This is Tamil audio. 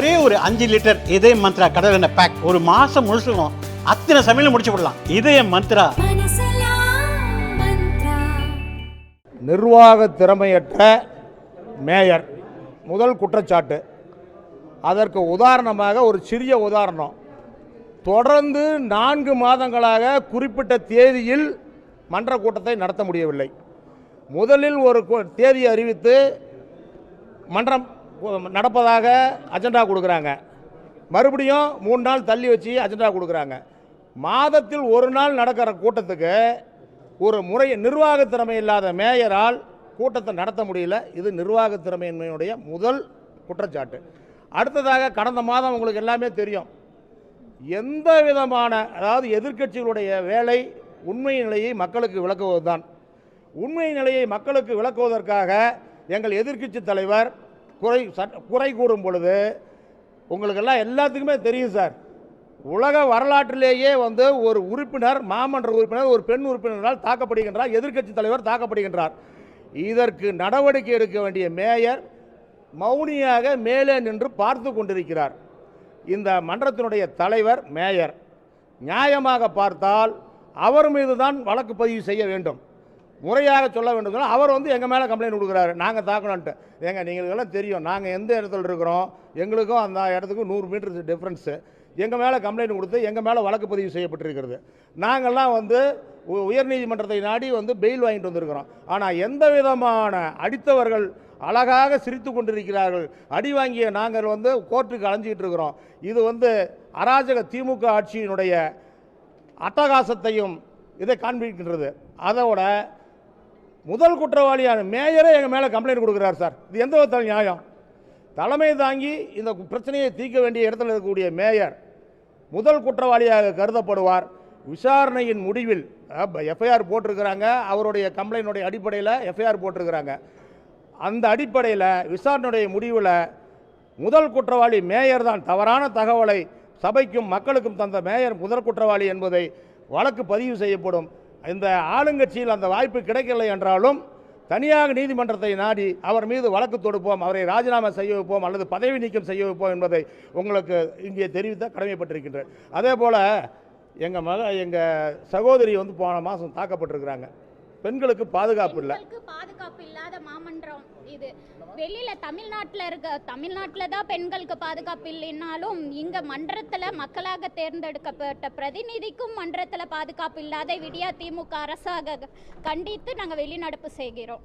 ஒரே ஒரு 5 லிட்டர் இதய மந்த்ரா கடல் எண்ணெய் பேக் ஒரு மாசம் முழுசுக்கும் அத்தனை சமையல முடிச்சு விடலாம். இதய மந்த்ரா. நிர்வாக திறமையற்ற மேயர் முதல் குற்றச்சாட்டு. அதற்கு உதாரணமாக ஒரு சிறிய உதாரணம். தொடர்ந்து 4 மாதங்களாக குறிப்பிட்ட தேதியில் மன்ற கூட்டத்தை நடத்த முடியவில்லை. முதலில் ஒரு தேதியை அறிவித்து மன்றம் நடப்பதாக அஜெண்டா கொடுக்குறாங்க. மறுபடியும் 3 நாள் தள்ளி வச்சு அஜெண்டா கொடுக்குறாங்க. மாதத்தில் ஒரு நாள் நடக்கிற கூட்டத்துக்கு ஒரு முறை நிர்வாக திறமை இல்லாத மேயரால் கூட்டத்தை நடத்த முடியல. இது நிர்வாக திறமையின்மையுடைய முதல் குற்றச்சாட்டு. அடுத்ததாக கடந்த மாதம் உங்களுக்கு எல்லாமே தெரியும், எந்த விதமான அதாவது எதிர்க்கட்சிகளுடைய வேலை உண்மை நிலையை மக்களுக்கு விளக்குவது தான். உண்மை நிலையை மக்களுக்கு விளக்குவதற்காக எங்கள் எதிர்க்கட்சி தலைவர் குறை கூறும் பொழுது உங்களுக்கெல்லாம் எல்லாத்துக்குமே தெரியும் சார், உலக வரலாற்றிலேயே ஒரு உறுப்பினர், மாமன்ற உறுப்பினர், ஒரு பெண் உறுப்பினரால் தாக்கப்படுகின்றார், எதிர்க்கட்சி தலைவர் தாக்கப்படுகின்றார். இதற்கு நடவடிக்கை எடுக்க வேண்டிய மேயர் மௌனியாக மேலே நின்று பார்த்து கொண்டிருக்கிறார். இந்த மன்றத்தினுடைய தலைவர் மேயர் நியாயமாக பார்த்தால் அவர் மீது தான் வழக்கு பதிவு செய்ய வேண்டும், முறையாக சொல்ல வேண்டும். அவர் எங்கள் மேலே கம்ப்ளைண்ட் கொடுக்குறாரு, நாங்கள் தாக்கணுன்ட்டு. ஏங்க நீங்களுக்கெல்லாம் தெரியும் நாங்கள் எந்த இடத்துல இருக்கிறோம், எங்களுக்கும் அந்த இடத்துக்கும் 100 மீட்டர் டிஃப்ரென்ஸு. எங்கள் மேலே கம்ப்ளைண்ட் கொடுத்து எங்கள் மேலே வழக்கு பதிவு செய்யப்பட்டிருக்கிறது. நாங்கள்லாம் உயர்நீதிமன்றத்தை நாடி பெயில் வாங்கிட்டு வந்திருக்கிறோம். ஆனால் எந்த விதமான அடித்தவர்கள் அழகாக சிரித்து கொண்டிருக்கிறார்கள். அடி வாங்கிய நாங்கள் கோர்ட்டுக்கு அலைஞ்சிக்கிட்டு இருக்கிறோம். இது அராஜக திமுக ஆட்சியினுடைய அட்டகாசத்தையும் இதை காண்பிக்கின்றது. அதோட முதல் குற்றவாளியான மேயரே எங்கள் மேலே கம்ப்ளைண்ட் கொடுக்குறார் சார். இது எந்த விதத்தில் நியாயம்? தலைமை தாங்கி இந்த பிரச்சனையை தீர்க்க வேண்டிய இடத்துல இருக்கக்கூடிய மேயர் முதல் குற்றவாளியாக கருதப்படுவார். விசாரணையின் முடிவில் எஃப்ஐஆர் போட்டிருக்கிறாங்க, அவருடைய கம்ப்ளைண்டுடைய அடிப்படையில் எஃப்ஐஆர் போட்டிருக்கிறாங்க. அந்த அடிப்படையில் விசாரணையுடைய முடிவில் முதல் குற்றவாளி மேயர் தான், தவறான தகவலை சபைக்கும் மக்களுக்கும் தந்த மேயர் முதல் குற்றவாளி என்பதை வழக்கு பதிவு செய்யப்படும். இந்த ஆளுங்கட்சியில் அந்த வாய்ப்பு கிடைக்கவில்லை என்றாலும் தனியாக நீதிமன்றத்தை நாடி அவர் மீது வழக்கு தொடுப்போம், அவரை ராஜினாமா செய்ய வைப்போம் அல்லது பதவி நீக்கம் செய்ய வைப்போம் என்பதை உங்களுக்கு இங்கே தெரிவித்த கடமைப்பட்டிருக்கின்றேன். அதே போல் எங்கள் சகோதரி போன மாதம் தாக்கப்பட்டிருக்கிறாங்க. பெண்களுக்கு பாதுகாப்பு இல்லாத மாமன்றம் இது. வெளியில தமிழ்நாட்டில் தான் பெண்களுக்கு பாதுகாப்பு இல்லைன்னாலும் இங்க மன்றத்தில் மக்களாக தேர்ந்தெடுக்கப்பட்ட பிரதிநிதிக்கும் மன்றத்தில் பாதுகாப்பு இல்லாத விடியா திமுக அரசாக கண்டித்து நாங்கள் வெளிநடப்பு செய்கிறோம்.